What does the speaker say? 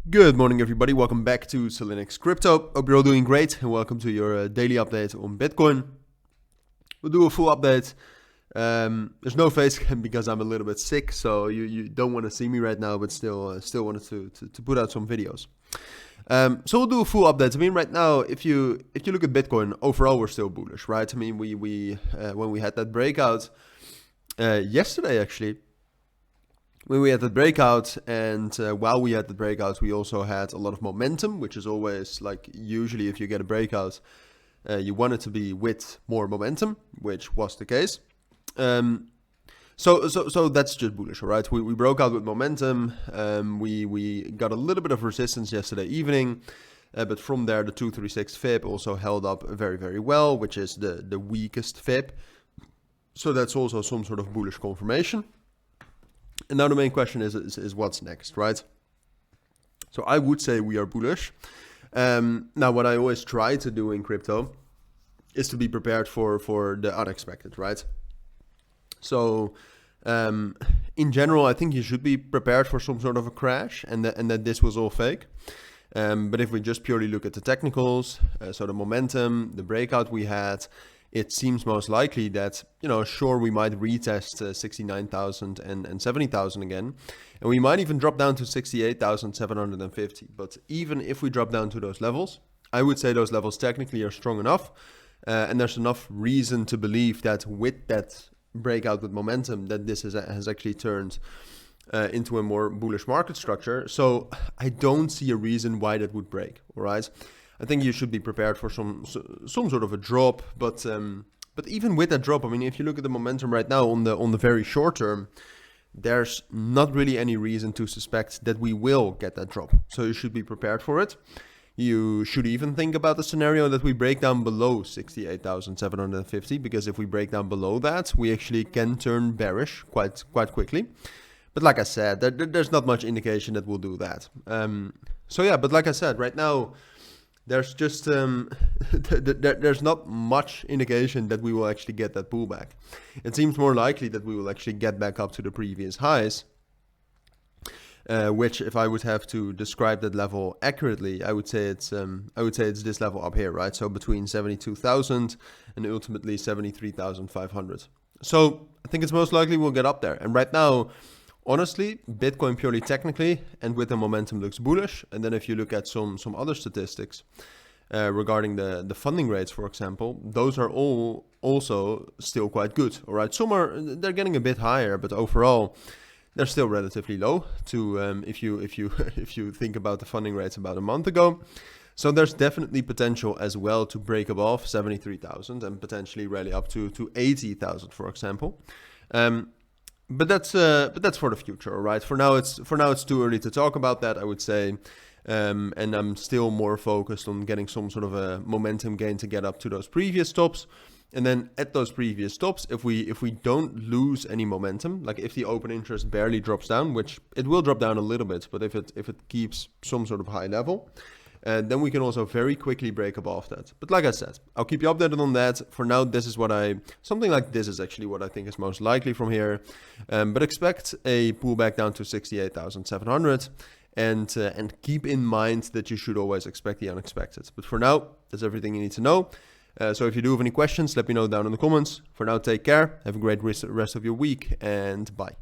Good morning, everybody. Welcome back to Cilinix Crypto. Hope you're all doing great, and welcome to your daily update on Bitcoin. We'll do a full update. There's no face cam because I'm a little bit sick, so you don't want to see me right now, but still wanted to put out some videos. So we'll do a full update. I mean, right now, if you look at Bitcoin, overall we're still bullish, right? I mean, we when we had that breakout yesterday, actually. When we had the breakout, and while we had the breakout, we also had a lot of momentum, which is always like usually if you get a breakout, you want it to be with more momentum, which was the case. So that's just bullish, all right? We broke out with momentum. We got a little bit of resistance yesterday evening, but from there the 236 fib also held up very, very well, which is the weakest fib. So that's also some sort of bullish confirmation. And now the main question is what's next, right? So I would say we are bullish. Now, what I always try to do in crypto is to be prepared for the unexpected, right? So in general, I think you should be prepared for some sort of a crash and that this was all fake. But if we just purely look at the technicals, so the momentum, the breakout we had, it seems most likely that, sure, we might retest 69,000 and 70,000 again. And we might even drop down to 68,750. But even if we drop down to those levels, I would say those levels technically are strong enough. And there's enough reason to believe that with that breakout with momentum, that this has actually turned into a more bullish market structure. So I don't see a reason why that would break, all right? I think you should be prepared for some sort of a drop, but even with that drop, I mean, if you look at the momentum right now on the very short term, there's not really any reason to suspect that we will get that drop. So you should be prepared for it. You should even think about the scenario that we break down below 68,750, because if we break down below that, we actually can turn bearish quite quickly. But like I said, there's not much indication that we'll do that. So yeah, but like I said, right now, there's just there's not much indication that we will actually get that pullback. It seems more likely that we will actually get back up to the previous highs, which, if I would have to describe that level accurately, I would say it's this level up here, right? So between 72,000 and ultimately 73,500. So I think it's most likely we'll get up there. And right now, honestly, Bitcoin purely technically and with the momentum looks bullish. And then if you look at some other statistics regarding the funding rates, for example, those are all also still quite good. All right, they're getting a bit higher, but overall they're still relatively low to if you think about the funding rates about a month ago. So there's definitely potential as well to break above 73,000 and potentially rally up to 80,000, for example. But that's for the future, all right? For now, it's too early to talk about that, I would say, and I'm still more focused on getting some sort of a momentum gain to get up to those previous stops, and then at those previous stops, if we don't lose any momentum, like if the open interest barely drops down, which it will drop down a little bit, but if it keeps some sort of high level, then we can also very quickly break above that. But like I said, I'll keep you updated on that. For now, something like this is actually what I think is most likely from here. But expect a pullback down to 68,700, and keep in mind that you should always expect the unexpected. But for now, that's everything you need to know. So if you do have any questions, let me know down in the comments. For now, take care. Have a great rest of your week, and bye.